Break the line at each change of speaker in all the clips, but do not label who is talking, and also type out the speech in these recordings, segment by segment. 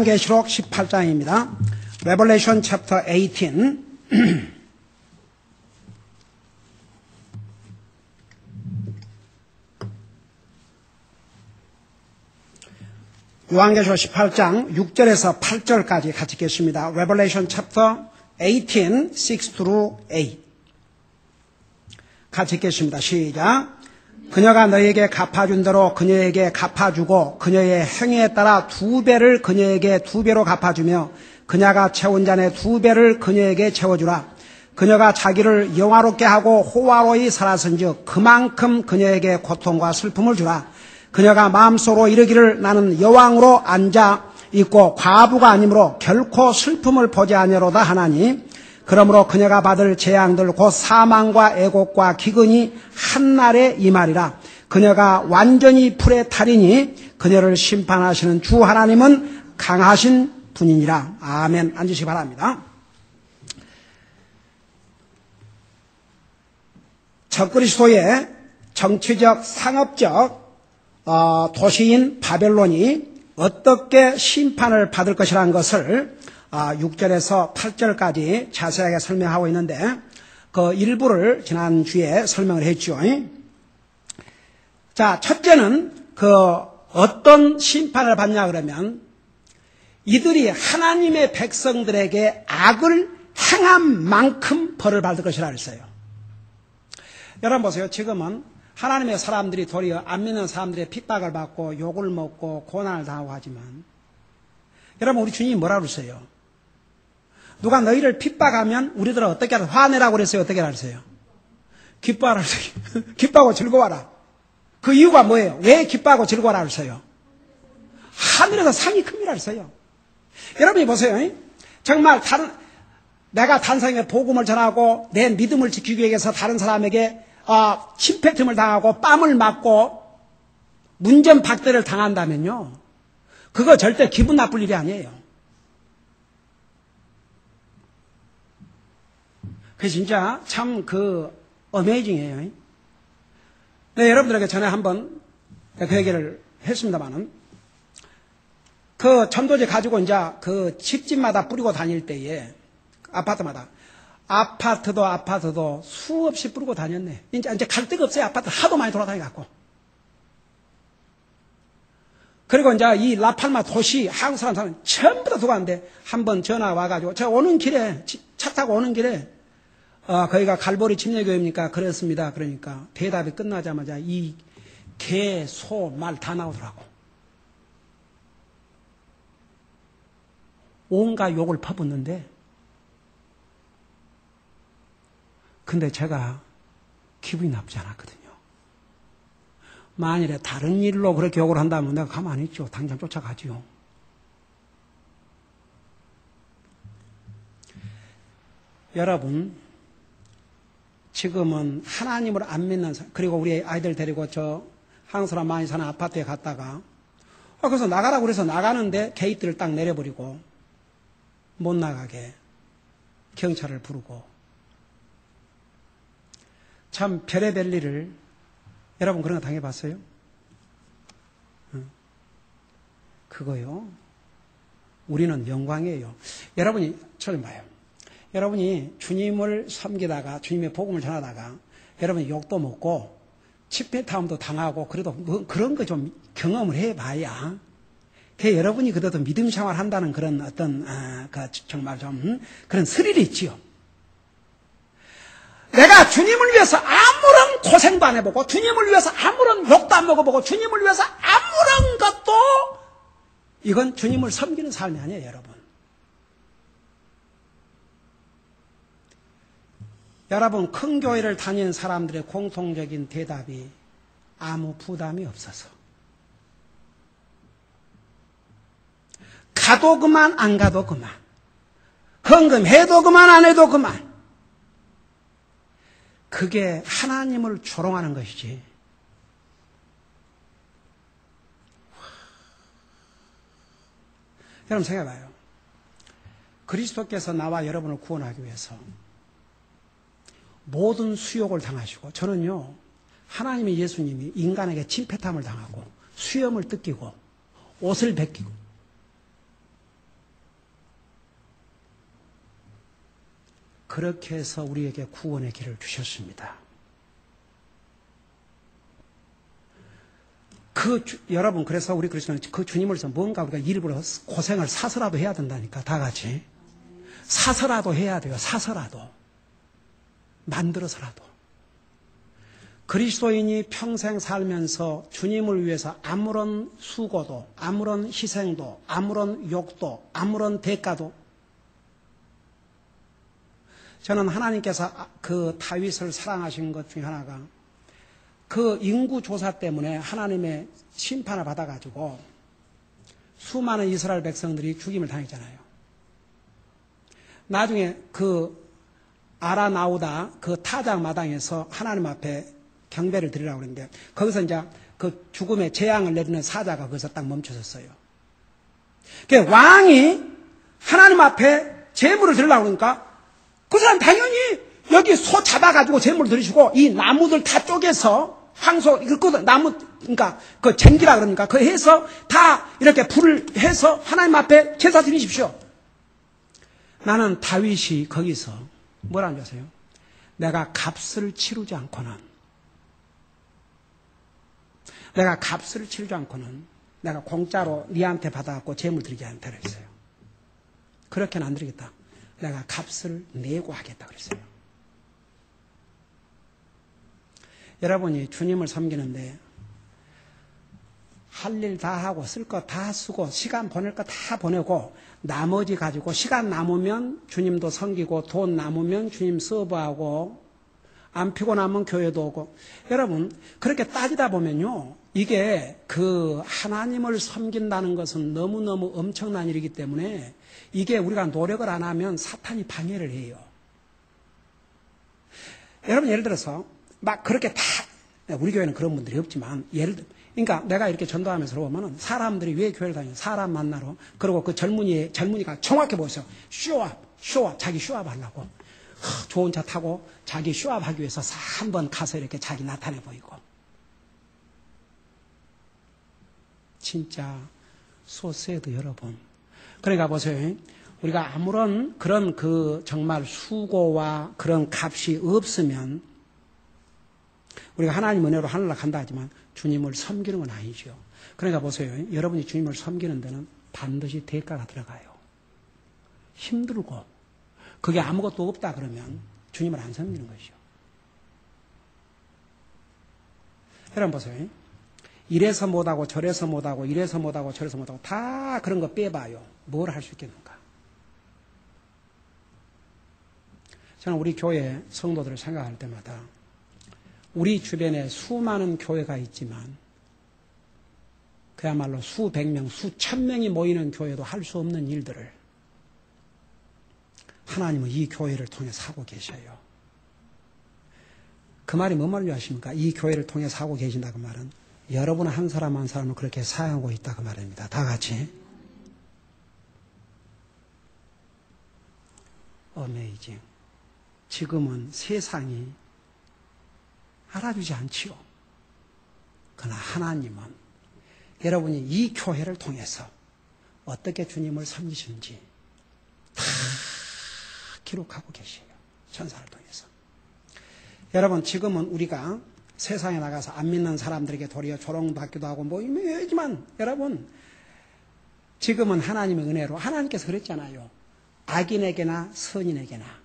계시록 18장입니다. Revelation chapter 18. 요한계시록 18장 6절에서 8절까지 같이 읽겠습니다. Revelation chapter 18, 6 through 8. 같이 읽겠습니다. 시작. 그녀가 너에게 갚아준 대로 그녀에게 갚아주고 그녀의 행위에 따라 2배를 그녀에게 2배로 갚아주며 그녀가 채운 잔에 2배를 그녀에게 채워주라. 그녀가 자기를 영화롭게 하고 호화로이 살았은즉 그만큼 그녀에게 고통과 슬픔을 주라. 그녀가 마음속으로 이르기를 나는 여왕으로 앉아 있고 과부가 아니므로 결코 슬픔을 보지 아니하로다 하나니 그러므로 그녀가 받을 재앙들 곧 사망과 애곡과 기근이 한날에 임하리라. 그녀가 완전히 불에 타리니 그녀를 심판하시는 주 하나님은 강하신 분이니라. 아멘. 앉으시기 바랍니다. 적그리스도의 정치적 상업적 도시인 바벨론이 어떻게 심판을 받을 것이라는 것을 6절에서 8절까지 자세하게 설명하고 있는데 그 일부를 지난주에 설명을 했죠. 자, 첫째는 어떤 심판을 받냐 그러면 이들이 하나님의 백성들에게 악을 행한 만큼 벌을 받을 것이라 그랬어요. 여러분 보세요. 지금은 하나님의 사람들이 도리어 안 믿는 사람들의 핍박을 받고 욕을 먹고 고난을 당하고 하지만 여러분 우리 주님이 뭐라고 그랬어요? 누가 너희를 핍박하면 우리들은 어떻게 하라? 화내라고 그랬어요? 어떻게 하라 그랬어요? 기뻐하라 그랬어요. 기뻐하고 즐거워하라. 그 이유가 뭐예요? 왜 기뻐하고 즐거워하라 그랬어요? 하늘에서 상이 큽니다 그랬어요. 여러분이 보세요. 정말 내가 단상에 복음을 전하고 내 믿음을 지키기 위해서 다른 사람에게 침패틈을 당하고 뺨을 맞고 문전박대를 당한다면요. 그거 절대 기분 나쁠 일이 아니에요. 그게 진짜 참 어메이징이에요. 네, 여러분들에게 전에 한번 그 얘기를 했습니다만은 그 전도제 가지고 이제 그 집집마다 뿌리고 다닐 때에 아파트마다 아파트도 수없이 뿌리고 다녔네. 이제 갈 데가 없어요. 아파트 하도 많이 돌아다니갖고. 그리고 이제 이 라팔마 도시 한국 사람 전부 다 두고 가는데 한번 전화 와가지고 저 오는 길에 차 타고 오는 길에 거기가 갈보리 침례교회입니까? 그렇습니다. 그러니까 대답이 끝나자마자 이 개, 소, 말 다 나오더라고. 온갖 욕을 퍼붓는데 근데 제가 기분이 나쁘지 않았거든요. 만일에 다른 일로 그렇게 욕을 한다면 내가 가만히 있죠. 당장 쫓아가지요. 여러분 지금은 하나님을 안 믿는 사람, 그리고 우리 아이들 데리고 저 한국 사람 많이 사는 아파트에 갔다가 그래서 나가라고 그래서 나가는데 게이트를 딱 내려버리고 못 나가게 경찰을 부르고 참 별의별 일을 여러분 그런 거 당해봤어요? 그거요. 우리는 영광이에요. 여러분이 저를 봐요. 여러분이 주님을 섬기다가 주님의 복음을 전하다가 여러분이 욕도 먹고 집회타움도 당하고 그래도 뭐 그런 거 좀 경험을 해봐야 여러분이 그래도 믿음 생활 한다는 그런 어떤 정말 좀 그런 스릴이 있지요. 내가 주님을 위해서 아무런 고생도 안 해보고 주님을 위해서 아무런 욕도 안 먹어보고 주님을 위해서 아무런 것도 이건 주님을 섬기는 삶이 아니에요. 여러분. 여러분 큰 교회를 다니는 사람들의 공통적인 대답이 아무 부담이 없어서 가도 그만 안 가도 그만 헌금해도 그만 안 해도 그만 그게 하나님을 조롱하는 것이지. 여러분 생각해봐요. 그리스도께서 나와 여러분을 구원하기 위해서 모든 수욕을 당하시고 저는요 하나님의 예수님이 인간에게 침패탐을 당하고 수염을 뜯기고 옷을 벗기고 그렇게 해서 우리에게 구원의 길을 주셨습니다. 여러분, 그래서 우리 그리스도는 그 주님을 위해서 뭔가 우리가 일부러 고생을 사서라도 해야 된다니까, 다 같이. 사서라도 해야 돼요, 사서라도. 만들어서라도. 그리스도인이 평생 살면서 주님을 위해서 아무런 수고도, 아무런 희생도, 아무런 욕도, 아무런 대가도. 저는 하나님께서 그 다윗을 사랑하신 것 중에 하나가 그 인구조사 때문에 하나님의 심판을 받아가지고 수많은 이스라엘 백성들이 죽임을 당했잖아요. 나중에 그 알아 나오다 그 타작 마당에서 하나님 앞에 경배를 드리라고 그랬는데 거기서 이제 그 죽음의 재앙을 내리는 사자가 거기서 딱 멈춰섰어요. 그러니까 왕이 하나님 앞에 제물을 드리려고 그러니까 그 사람 당연히 여기 소 잡아가지고 제물을 드리시고 이 나무들 다 쪼개서 황소, 나무, 그러니까, 그 쟁기라 그러니까, 그 해서 다 이렇게 불을 해서 하나님 앞에 제사 드리십시오. 나는 다윗이 거기서 뭐라는 줄 아세요? 내가 값을 치르지 않고는, 내가 공짜로 니한테 받아갖고 제물 드리지 않다 그랬어요. 그렇게는 안 드리겠다. 내가 값을 내고 하겠다 그랬어요. 여러분이 주님을 섬기는데 할 일 다 하고 쓸 거 다 쓰고 시간 보낼 거 다 보내고 나머지 가지고 시간 남으면 주님도 섬기고 돈 남으면 주님 서브하고 안 피곤하면 교회도 오고 여러분 그렇게 따지다 보면요 이게 그 하나님을 섬긴다는 것은 너무너무 엄청난 일이기 때문에 이게 우리가 노력을 안 하면 사탄이 방해를 해요. 여러분 예를 들어서 막 그렇게 다 우리 교회는 그런 분들이 없지만 그러니까 내가 이렇게 전도하면서 보면은 사람들이 왜 교회를 다니냐 사람 만나러 그리고 그 젊은이가 정확히 보세요. 쇼업 자기 쇼업 하려고 좋은 차 타고 자기 쇼업 하기 위해서 한번 가서 이렇게 자기 나타내 보이고 진짜 소세드 여러분. 그러니까 보세요. 우리가 아무런 그런 그 정말 수고와 그런 값이 없으면 우리가 하나님 은혜로 하늘로 간다 하지만 주님을 섬기는 건 아니죠. 그러니까 보세요. 여러분이 주님을 섬기는 데는 반드시 대가가 들어가요. 힘들고 그게 아무것도 없다 그러면 주님을 안 섬기는 것이죠. 여러분 보세요. 이래서 못하고 저래서 못하고 이래서 못하고 저래서 못하고 다 그런 거 빼봐요. 뭘 할 수 있겠는가. 저는 우리 교회 성도들을 생각할 때마다 우리 주변에 수많은 교회가 있지만 그야말로 수백 명, 수천 명이 모이는 교회도 할 수 없는 일들을 하나님은 이 교회를 통해서 하고 계셔요. 그 말이 뭔 말인지 아십니까? 이 교회를 통해서 하고 계신다 그 말은 여러분 한 사람 한 사람을 그렇게 사용하고 있다 그 말입니다. 다 같이. 어메이징. 지금은 세상이 알아주지 않지요. 그러나 하나님은 여러분이 이 교회를 통해서 어떻게 주님을 섬기시는지 다 기록하고 계세요. 천사를 통해서. 여러분 지금은 우리가 세상에 나가서 안 믿는 사람들에게 도리어 조롱받기도 하고 뭐 이러지만 여러분 지금은 하나님의 은혜로 하나님께서 그랬잖아요. 악인에게나 선인에게나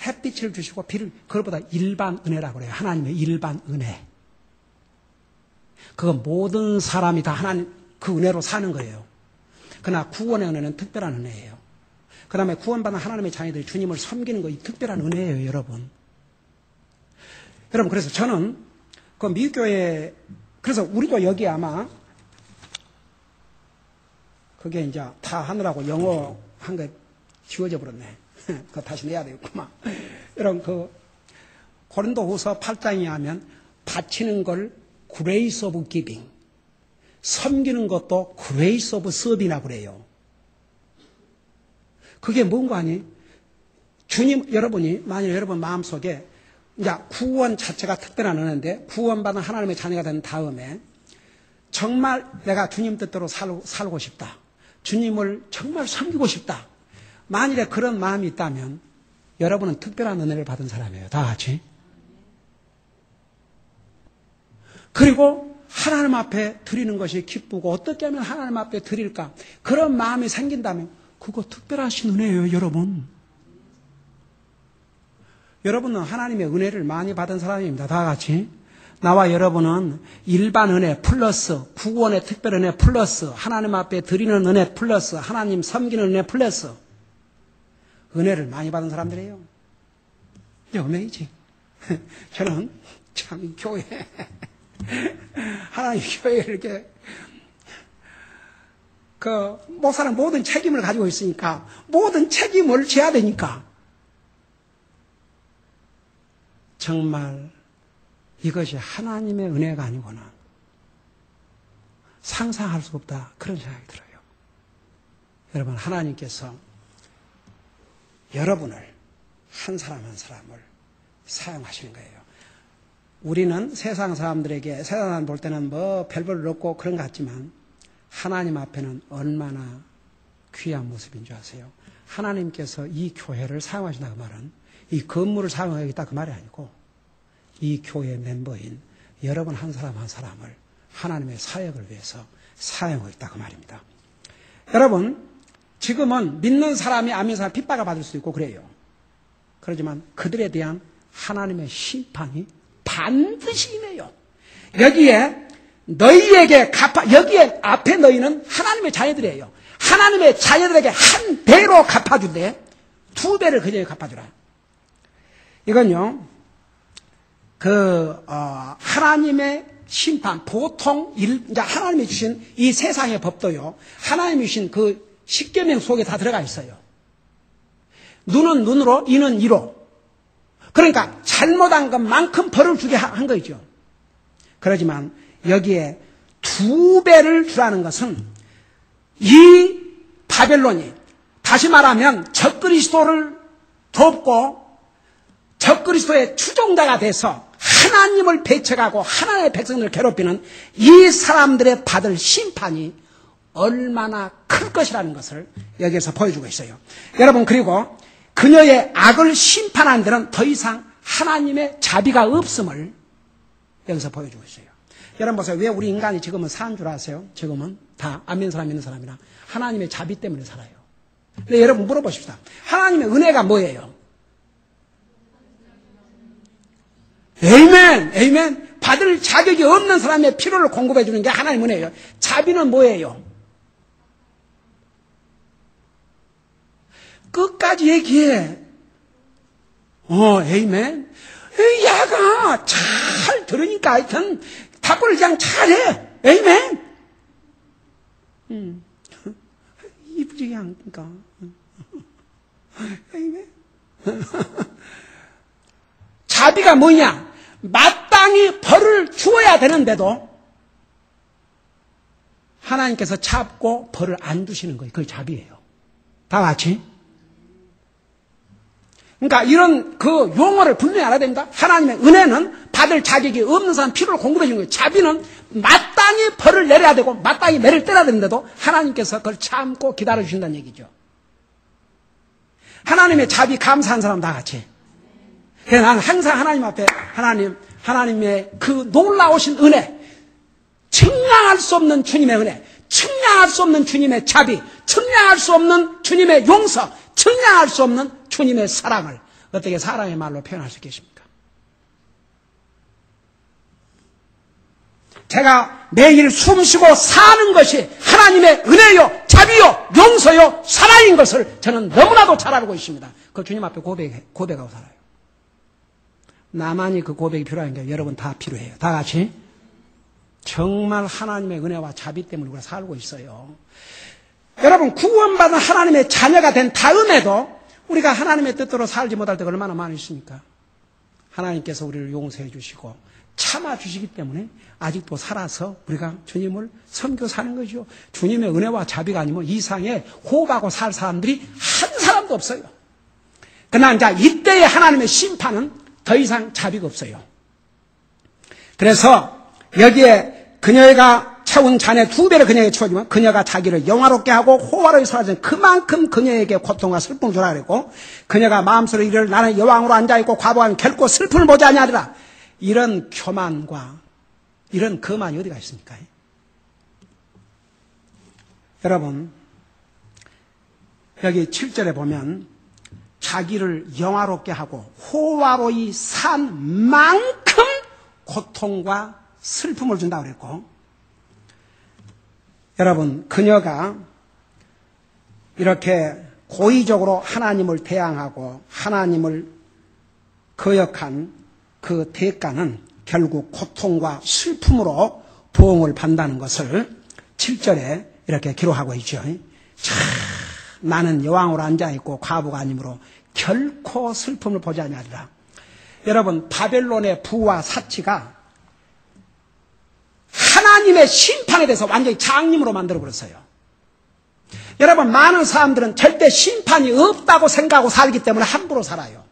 햇빛을 주시고 비를 그것보다 일반 은혜라고 그래요. 하나님의 일반 은혜. 그건 모든 사람이 다 하나님 그 은혜로 사는 거예요. 그러나 구원의 은혜는 특별한 은혜예요. 그 다음에 구원받은 하나님의 자녀들이 주님을 섬기는 거 이 특별한 은혜예요. 여러분 그래서 저는 그 미교회 그래서 우리도 여기 아마 그게 이제 다 하느라고 영어 한 거 지워져 버렸네. 그거 다시 내야 되겠구만. 이런 그 고린도후서 8장에 하면 바치는 걸 grace of giving, 섬기는 것도 grace of serving이라고 그래요. 그게 뭔가 아니? 주님 여러분이 만일 여러분 마음속에 이제 구원 자체가 특별한 은혜인데 구원받은 하나님의 자녀가 된 다음에 정말 내가 주님 뜻대로 살고 싶다. 주님을 정말 섬기고 싶다. 만일에 그런 마음이 있다면 여러분은 특별한 은혜를 받은 사람이에요. 다 같이. 그리고 하나님 앞에 드리는 것이 기쁘고 어떻게 하면 하나님 앞에 드릴까? 그런 마음이 생긴다면 그거 특별하신 은혜예요, 여러분. 여러분은 하나님의 은혜를 많이 받은 사람입니다. 다 같이. 나와 여러분은 일반 은혜 플러스 구원의 특별 은혜 플러스 하나님 앞에 드리는 은혜 플러스 하나님 섬기는 은혜 플러스 은혜를 많이 받은 사람들이에요. 여명이지. 저는 참 교회 하나님 교회에 이렇게 목사는 모든 책임을 가지고 있으니까 모든 책임을 져야 되니까 정말 이것이 하나님의 은혜가 아니구나. 상상할 수 없다. 그런 생각이 들어요. 여러분, 하나님께서 여러분을 한 사람 한 사람을 사용하시는 거예요. 우리는 세상 사람들에게 세상 사람 볼 때는 뭐 별볼 없고 그런 것 같지만 하나님 앞에는 얼마나 귀한 모습인 줄 아세요? 하나님께서 이 교회를 사용하신다 그 말은 이 건물을 사용하겠다 그 말이 아니고 이 교회 멤버인 여러분 한 사람 한 사람을 하나님의 사역을 위해서 사용하고 있다 그 말입니다. 여러분, 지금은 믿는 사람이 안 믿는 사람 핍박을 받을 수도 있고 그래요. 그렇지만 그들에 대한 하나님의 심판이 반드시 임해요. 여기에 너희에게 여기에 앞에 너희는 하나님의 자녀들이에요. 하나님의 자녀들에게 한 배로 갚아준대. 두 배를 그녀에게 갚아주라. 이건요, 하나님의 심판, 보통, 이제 하나님이 주신 이 세상의 법도요, 하나님이 주신 그 십계명 속에 다 들어가 있어요. 눈은 눈으로, 이는 이로. 그러니까 잘못한 것만큼 벌을 주게 한 거죠. 그렇지만 여기에 두 배를 주라는 것은 이 바벨론이 다시 말하면 적그리스도를 돕고 적그리스도의 추종자가 돼서 하나님을 배척하고 하나님의 백성들을 괴롭히는 이 사람들의 받을 심판이 얼마나 클 것이라는 것을 여기에서 보여주고 있어요. 여러분, 그리고 그녀의 악을 심판한 데는 더 이상 하나님의 자비가 없음을 여기서 보여주고 있어요. 여러분 보세요. 왜 우리 인간이 지금은 사는 줄 아세요? 지금은 다 안 믿는 사람, 믿는 사람이나 하나님의 자비 때문에 살아요. 근데 여러분 물어보십시다. 하나님의 은혜가 뭐예요? 에이멘, 에이멘. 받을 자격이 없는 사람의 필요를 공급해 주는 게 하나님의 은혜예요. 자비는 뭐예요? 끝까지 얘기해. 에이멘. 야가 잘 들으니까 하여튼 답을 그냥 잘해. 에이멘. 이쁘지 않으니까. 에이멘. 자비가 뭐냐? 마땅히 벌을 주어야 되는데도 하나님께서 참고 벌을 안 주시는 거예요. 그게 자비예요. 다 같이. 그러니까 이런 그 용어를 분명히 알아야 됩니다. 하나님의 은혜는 받을 자격이 없는 사람 필요를 공급해 주는 거예요. 자비는 마땅히 벌을 내려야 되고 마땅히 매를 때려야 되는데도 하나님께서 그걸 참고 기다려 주신다는 얘기죠. 하나님의 자비 감사한 사람 다 같이. 그래서 나는 항상 하나님 앞에 하나님의 그 놀라우신 은혜, 측량할 수 없는 주님의 은혜, 측량할 수 없는 주님의 자비, 측량할 수 없는 주님의 용서, 측량할 수 없는 주님의 사랑을 어떻게 사랑의 말로 표현할 수 있겠습니까? 제가 매일 숨쉬고 사는 것이 하나님의 은혜요, 자비요, 용서요, 사랑인 것을 저는 너무나도 잘 알고 있습니다. 그 주님 앞에 고백하고 살아요. 나만이 그 고백이 필요한 게 여러분 다 필요해요. 다 같이. 정말 하나님의 은혜와 자비 때문에 우리가 살고 있어요. 여러분, 구원받은 하나님의 자녀가 된 다음에도 우리가 하나님의 뜻대로 살지 못할 때가 얼마나 많이 있습니까? 하나님께서 우리를 용서해 주시고 참아 주시기 때문에 아직도 살아서 우리가 주님을 섬겨 사는 거죠. 주님의 은혜와 자비가 아니면 이 세상에 호흡하고 살 사람들이 한 사람도 없어요. 그러나 이제 이때의 하나님의 심판은 더 이상 자비가 없어요. 그래서 여기에 그녀가 태운 잔의 2배를 그녀에게 채워주면 그녀가 자기를 영화롭게 하고 호화로이 사라진 그만큼 그녀에게 고통과 슬픔을 주라 그랬고, 그녀가 마음속으로 이를 나는 여왕으로 앉아있고 과부하는 결코 슬픔을 보지 아니하리라. 이런 교만과 이런 거만이 어디가 있습니까? 여러분, 여기 7절에 보면 자기를 영화롭게 하고 호화로이 산 만큼 고통과 슬픔을 준다고 그랬고, 여러분, 그녀가 이렇게 고의적으로 하나님을 대항하고 하나님을 거역한 그 대가는 결국 고통과 슬픔으로 보응을 받는다는 것을 7절에 이렇게 기록하고 있죠. 나는 여왕으로 앉아있고 과부가 아니므로 결코 슬픔을 보지 아니하리라. 여러분, 바벨론의 부와 사치가 하나님의 심판에 대해서 완전히 장님으로 만들어버렸어요. 여러분, 많은 사람들은 절대 심판이 없다고 생각하고 살기 때문에 함부로 살아요.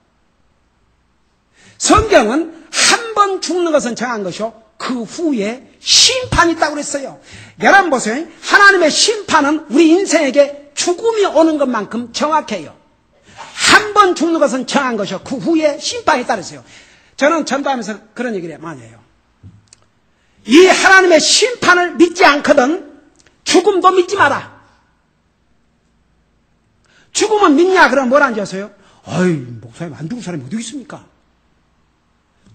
성경은 한 번 죽는 것은 정한 것이요, 그 후에 심판이 있다고 그랬어요. 여러분 보세요. 하나님의 심판은 우리 인생에게 죽음이 오는 것만큼 정확해요. 한 번 죽는 것은 정한 것이요, 그 후에 심판이 있다고 그랬어요. 저는 전도하면서 그런 얘기를 많이 해요. 이 하나님의 심판을 믿지 않거든 죽음도 믿지 마라. 죽음은 믿냐? 그러면 뭐라는지 아세요? 어이, 목사님 안 죽은 사람이 어디 있습니까?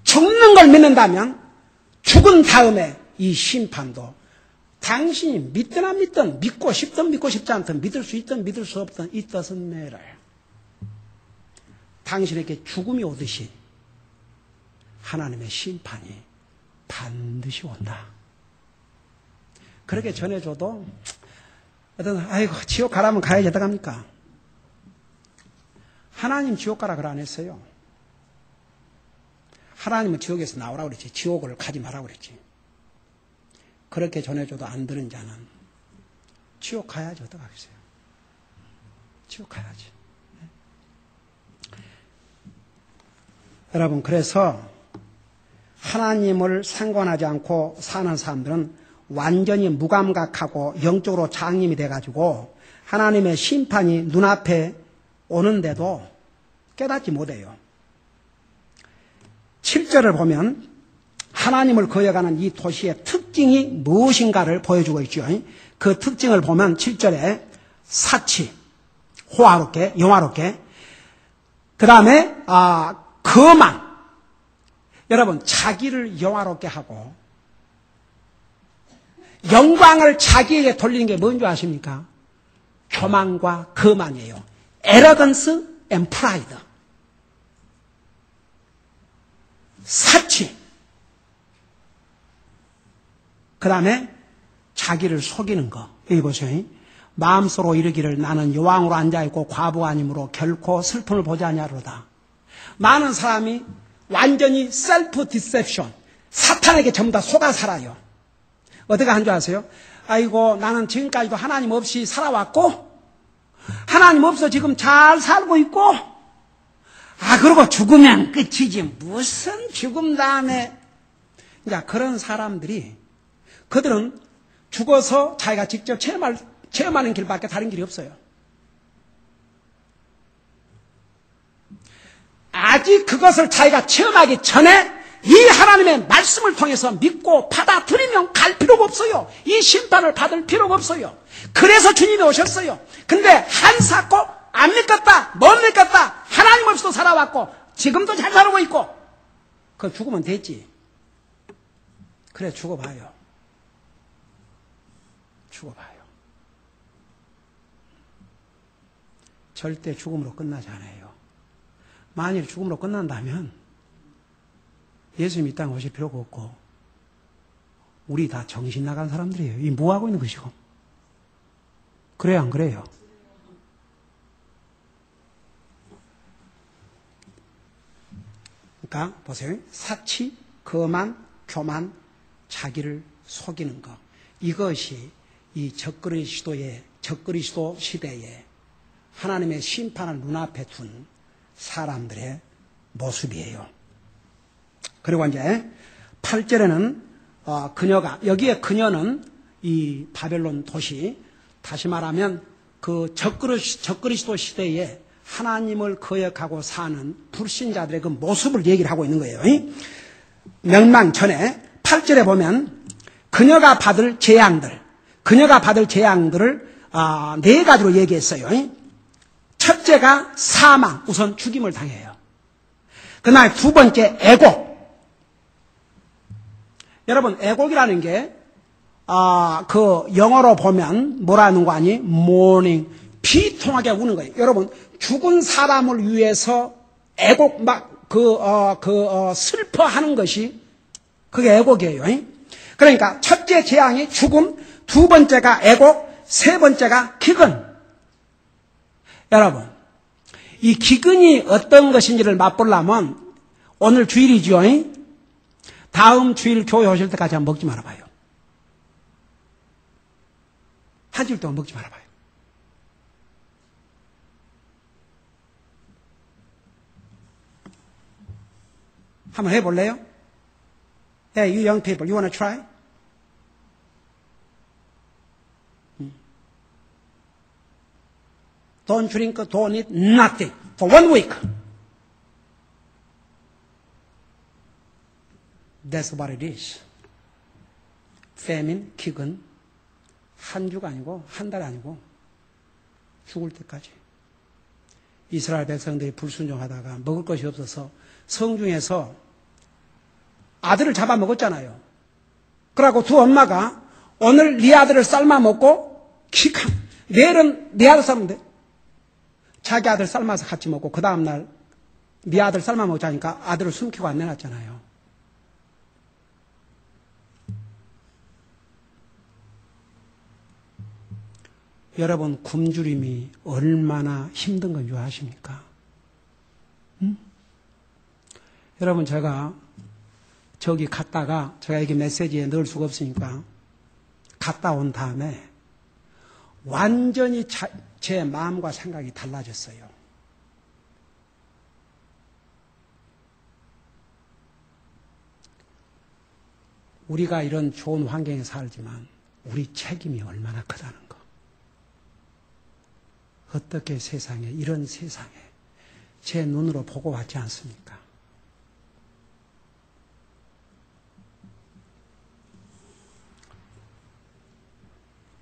죽는 걸 믿는다면 죽은 다음에 이 심판도 당신이 믿든 안 믿든, 믿고 싶든 믿고 싶지 않든, 믿을 수 있든 믿을 수 없든 it doesn't matter. 당신에게 죽음이 오듯이 하나님의 심판이 반드시 온다. 그렇게 전해줘도 아이고 지옥 가라면 가야지 어떡합니까? 하나님 지옥 가라 그러 안 했어요. 하나님은 지옥에서 나오라고 그랬지, 지옥을 가지 말라고 그랬지. 그렇게 전해줘도 안 들은 자는 지옥 가야지 어떡하겠어요? 지옥 가야지. 여러분, 그래서 하나님을 상관하지 않고 사는 사람들은 완전히 무감각하고 영적으로 장님이 돼가지고 하나님의 심판이 눈앞에 오는데도 깨닫지 못해요. 7절을 보면 하나님을 거역하는 이 도시의 특징이 무엇인가를 보여주고 있죠. 그 특징을 보면 7절에 사치, 호화롭게, 영화롭게, 그 다음에 거만. 여러분, 자기를 영화롭게 하고 영광을 자기에게 돌리는 게 뭔지 아십니까? 교만과 거만이에요. arrogance and pride. 사치. 그 다음에 자기를 속이는 거. 여기 보세요. 마음속으로 이르기를 나는 여왕으로 앉아있고 과부가 아니므로 결코 슬픔을 보지 아니하리로다. 많은 사람이 완전히 셀프 디셉션, 사탄에게 전부 다 속아 살아요. 어떻게 한 줄 아세요? 아이고, 나는 지금까지도 하나님 없이 살아왔고 하나님 없어 지금 잘 살고 있고, 그러고 죽으면 끝이지 무슨 죽음 다음에. 그러니까 그런 사람들이, 그들은 죽어서 자기가 직접 체험하는 길밖에 다른 길이 없어요. 아직 그것을 자기가 체험하기 전에 이 하나님의 말씀을 통해서 믿고 받아들이면 갈 필요가 없어요. 이 심판을 받을 필요가 없어요. 그래서 주님이 오셨어요. 근데 한사코 안 믿겠다, 못 믿겠다, 하나님 없이도 살아왔고 지금도 잘 살고 있고, 그거 죽으면 됐지. 그래, 죽어봐요. 죽어봐요. 절대 죽음으로 끝나지 않아요. 만일 죽음으로 끝난다면 예수님이 이 땅에 오실 필요가 없고 우리 다 정신 나간 사람들이에요. 이 뭐 하고 있는 것이고. 그래요, 안 그래요? 그러니까 보세요. 사치, 거만, 교만, 자기를 속이는 것. 이것이 이 적그리스도 시대에 하나님의 심판을 눈앞에 둔 사람들의 모습이에요. 그리고 이제 8절에는 그녀가, 여기에 그녀는 이 바벨론 도시, 다시 말하면 그 적그리스도 시대에 하나님을 거역하고 사는 불신자들의 그 모습을 얘기를 하고 있는 거예요. 멸망 전에 8절에 보면 그녀가 받을 재앙들을 네 가지로 얘기했어요. 첫째가 사망, 우선 죽임을 당해요. 그 다음에 두 번째 애곡. 여러분, 애곡이라는 게 그 영어로 보면 뭐라는 거 아니? mourning, 비통하게 우는 거예요. 여러분, 죽은 사람을 위해서 애곡 슬퍼하는 것이 그게 애곡이에요. 그러니까 첫째 재앙이 죽음, 두 번째가 애곡, 세 번째가 기근. 여러분, 이 기근이 어떤 것인지를 맛보려면 오늘 주일이죠. 다음 주일 교회 오실 때까지 한번 먹지 말아봐요. 한 주일 동안 먹지 말아봐요. 한번 해볼래요? Hey, you young people, you want to try? Don't drink, don't eat, nothing for 1 week. That's what it is. famine, 기근, 한 주가 아니고 한 달 아니고 죽을 때까지. 이스라엘 백성들이 불순종하다가 먹을 것이 없어서 성중에서 아들을 잡아먹었잖아요. 그러고 두 엄마가 오늘 네 아들을 삶아먹고 내일은 네 아들 삶으면 돼. 자기 아들 삶아서 같이 먹고 그 다음날 네 아들 삶아먹자니까 아들을 숨기고 안 내놨잖아요. 여러분, 굶주림이 얼마나 힘든 건 줄 아십니까? 여러분, 제가 저기 갔다가 제가 이게 메시지에 넣을 수가 없으니까 갔다 온 다음에 완전히 제 마음과 생각이 달라졌어요. 우리가 이런 좋은 환경에 살지만 우리 책임이 얼마나 크다는 거. 어떻게 이런 세상에 제 눈으로 보고 왔지 않습니까?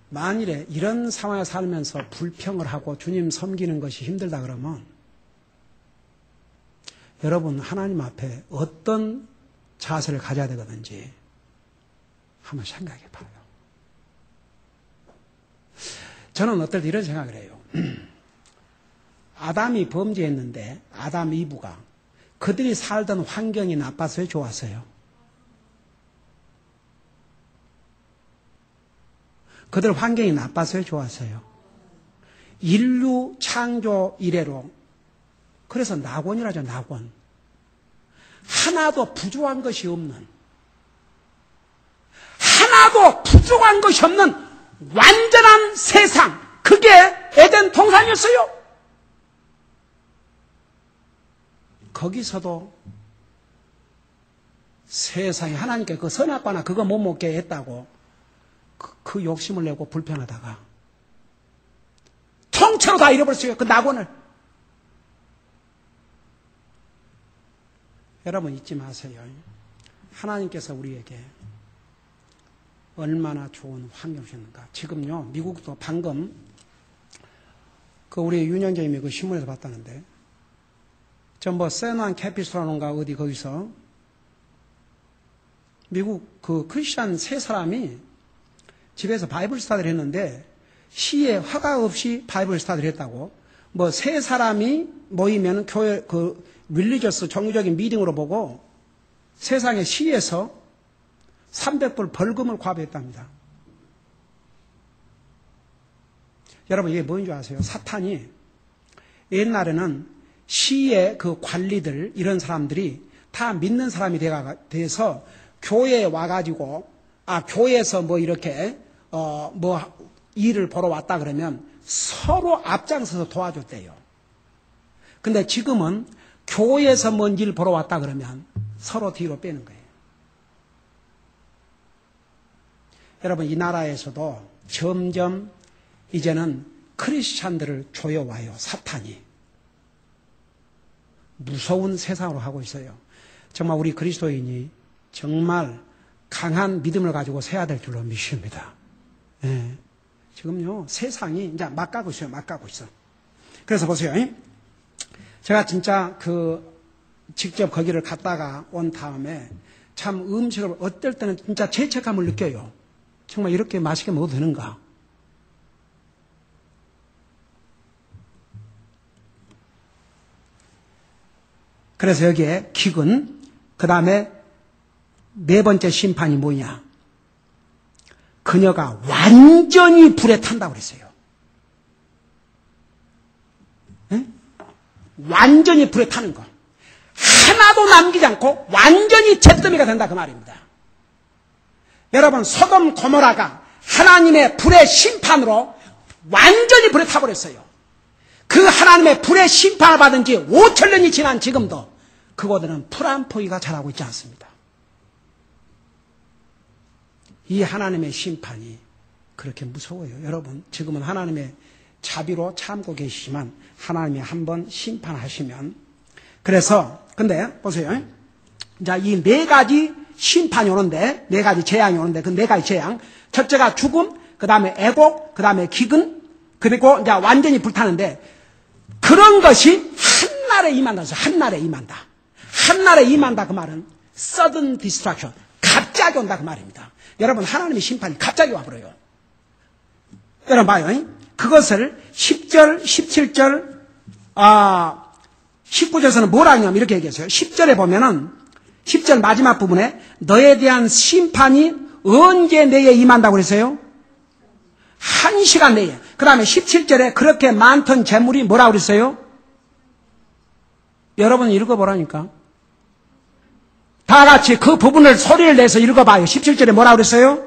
만일에 이런 상황에 살면서 불평을 하고 주님 섬기는 것이 힘들다 그러면 여러분, 하나님 앞에 어떤 자세를 가져야 되거든지 한번 생각해 봐요. 저는 어떨 때 이런 생각을 해요. 아담이 범죄했는데 아담 이브가 그들이 살던 환경이 나빴어요? 좋았어요? 그들 환경이 나빴어요? 좋았어요? 인류 창조 이래로, 그래서 낙원이라죠, 낙원. 하나도 부족한 것이 없는, 하나도 부족한 것이 없는 완전한 세상, 그게 에덴 동산이었어요. 거기서도 세상에 하나님께 그 선악과나 그거 못 먹게 했다고 그 욕심을 내고 불평하다가 통째로 다 잃어버렸어요. 그 낙원을. 여러분, 잊지 마세요. 하나님께서 우리에게 얼마나 좋은 환경을 주셨는가. 지금요, 미국도 방금 그 우리 윤영재님이 그 신문에서 봤다는데, 뭐 세난 캐피스라는가 어디 거기서 미국 그 크리스찬 3사람이 집에서 바이블 스터디를 했는데 시에 허가 없이 바이블 스터디를 했다고. 뭐 3사람이 모이면 교회 그 릴리저스 종교적인 미팅으로 보고 세상의 시에서 300불 벌금을 과부했답니다. 여러분, 이게 뭔지 아세요? 사탄이 옛날에는 시의 그 관리들, 이런 사람들이 다 믿는 사람이 돼서 교회에 와가지고, 교회에서 뭐 이렇게, 뭐 일을 보러 왔다 그러면 서로 앞장서서 도와줬대요. 근데 지금은 교회에서 뭔 일 보러 왔다 그러면 서로 뒤로 빼는 거예요. 여러분, 이 나라에서도 점점 이제는 크리스찬들을 조여와요, 사탄이. 무서운 세상으로 하고 있어요. 정말 우리 그리스도인이 정말 강한 믿음을 가지고 서야 될 줄로 믿습니다. 예. 지금요, 세상이 이제 막 가고 있어요, 막 가고 있어. 그래서 보세요. 제가 진짜 직접 거기를 갔다가 온 다음에 참 음식을 어떨 때는 진짜 죄책감을 느껴요. 정말 이렇게 맛있게 먹어도 되는가? 그래서 여기에 기근, 그 다음에 네 번째 심판이 뭐냐? 그녀가 완전히 불에 탄다고 그랬어요. 네? 완전히 불에 타는 거. 하나도 남기지 않고 완전히 잿더미가 된다 그 말입니다. 여러분, 소돔 고모라가 하나님의 불의 심판으로 완전히 불에 타버렸어요. 그 하나님의 불의 심판을 받은 지 5,000년이 지난 지금도 그곳에는 풀 한 포기가 자라고 있지 않습니다. 이 하나님의 심판이 그렇게 무서워요. 여러분, 지금은 하나님의 자비로 참고 계시지만 하나님이 한번 심판하시면, 그래서 근데 보세요. 자, 이 네 가지 심판이 오는데, 네 가지 재앙이 오는데, 그 네 가지 재앙, 첫째가 죽음, 그 다음에 애곡, 그 다음에 기근, 그리고 이제 완전히 불타는데, 그런 것이 한날에 임한다. 한날에 임한다. 한날에 임한다 그 말은 sudden destruction, 갑자기 온다 그 말입니다. 여러분, 하나님의 심판이 갑자기 와버려요. 여러분 봐요. 그것을 10절, 17절, 19절에서는 뭐라 하냐면 이렇게 얘기했어요. 10절에 보면은 10절 마지막 부분에 너에 대한 심판이 언제 내에 임한다고 그랬어요? 1시간 내에. 그 다음에 17절에 그렇게 많던 재물이 뭐라고 그랬어요? 여러분 읽어보라니까. 다 같이 그 부분을 소리를 내서 읽어봐요. 17절에 뭐라고 그랬어요?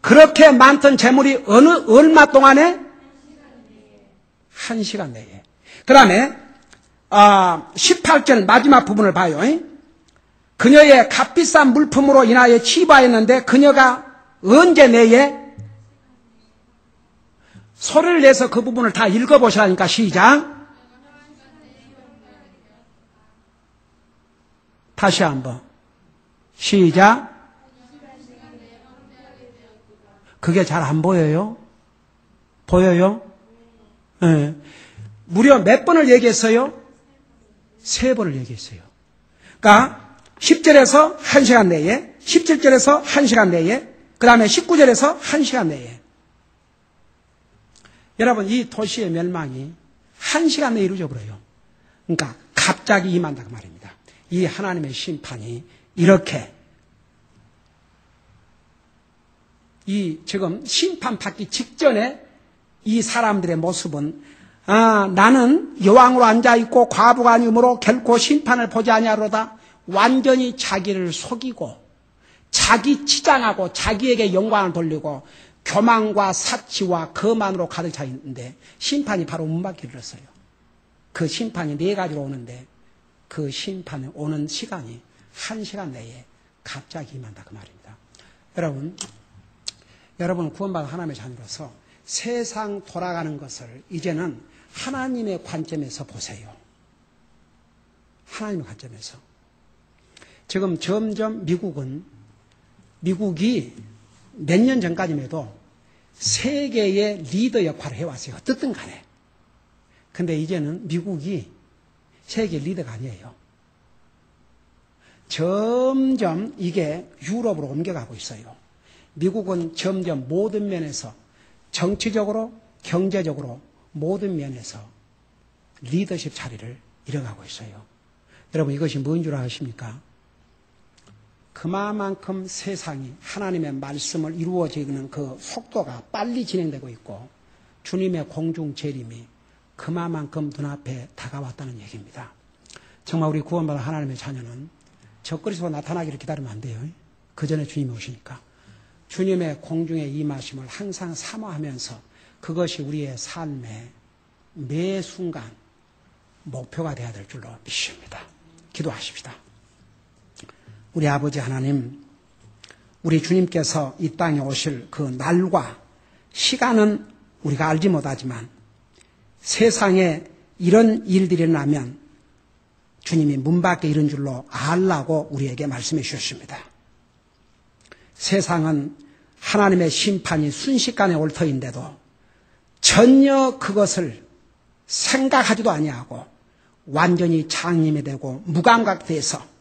그렇게 많던 재물이 얼마 동안에? 1시간 내에. 그 다음에 18절 마지막 부분을 봐요. 그녀의 값비싼 물품으로 인하여 치부하였는데 그녀가 언제 내에? 소리를 내서 그 부분을 다 읽어보시라니까. 시작. 다시 한번. 시작. 그게 잘 안 보여요? 보여요? 네. 무려 몇 번을 얘기했어요? 3번을 얘기했어요. 그러니까 10절에서 1시간 내에, 17절에서 1시간 내에, 그 다음에 19절에서 1시간 내에. 여러분, 이 도시의 멸망이 1시간 내에 이루어져 버려요. 그러니까 갑자기 임한다 그 말입니다. 이 하나님의 심판이 이렇게 지금 심판받기 직전에 이 사람들의 모습은 나는 여왕으로 앉아있고 과부가 아니므로 결코 심판을 보지 아니하로다. 완전히 자기를 속이고 자기 치장하고 자기에게 영광을 돌리고 교만과 사치와 거만으로 가득 차 있는데 심판이 바로 문밖에 이르렀어요. 그 심판이 4가지로 오는데 그 심판이 오는 시간이 1시간 내에 갑자기 임한다 그 말입니다. 여러분 구원받은 하나님의 자녀로서 세상 돌아가는 것을 이제는 하나님의 관점에서 보세요. 하나님의 관점에서. 지금 점점 미국이 몇 년 전까지만 해도 세계의 리더 역할을 해왔어요. 어떻든 간에. 근데 이제는 미국이 세계 리더가 아니에요. 점점 이게 유럽으로 옮겨가고 있어요. 미국은 점점 모든 면에서 정치적으로, 경제적으로 모든 면에서 리더십 자리를 잃어가고 있어요. 여러분 이것이 뭔 줄 아십니까? 그만큼 세상이 하나님의 말씀을 이루어지는 그 속도가 빨리 진행되고 있고 주님의 공중 재림이 그만큼 눈앞에 다가왔다는 얘기입니다. 정말 우리 구원받은 하나님의 자녀는 적그리스도가 나타나기를 기다리면 안 돼요. 그 전에 주님이 오시니까. 주님의 공중에 임하심을 항상 사모하면서 그것이 우리의 삶의 매 순간 목표가 되어야 될 줄로 믿습니다. 기도하십시다. 우리 아버지 하나님, 우리 주님께서 이 땅에 오실 그 날과 시간은 우리가 알지 못하지만 세상에 이런 일들이 나면 주님이 문 밖에 이른 줄로 알라고 우리에게 말씀해 주셨습니다. 세상은 하나님의 심판이 순식간에 올 터인데도 전혀 그것을 생각하지도 아니하고 완전히 장님이 되고 무감각돼서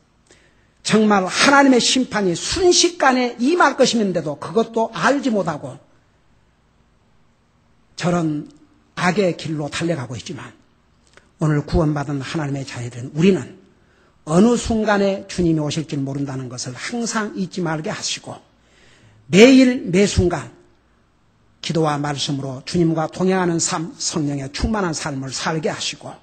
정말 하나님의 심판이 순식간에 임할 것임인데도 그것도 알지 못하고 저런 악의 길로 달려가고 있지만 오늘 구원받은 하나님의 자녀들은 우리는 어느 순간에 주님이 오실 줄 모른다는 것을 항상 잊지 말게 하시고 매일 매순간 기도와 말씀으로 주님과 동행하는 삶, 성령의 충만한 삶을 살게 하시고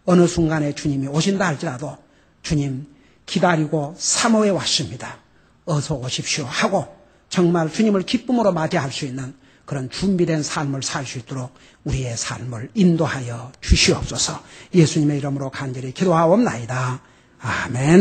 어느 순간에 주님이 오신다 할지라도 주님 기다리고 사모해 왔습니다. 어서 오십시오 하고 정말 주님을 기쁨으로 맞이할 수 있는 그런 준비된 삶을 살 수 있도록 우리의 삶을 인도하여 주시옵소서. 예수님의 이름으로 간절히 기도하옵나이다. 아멘.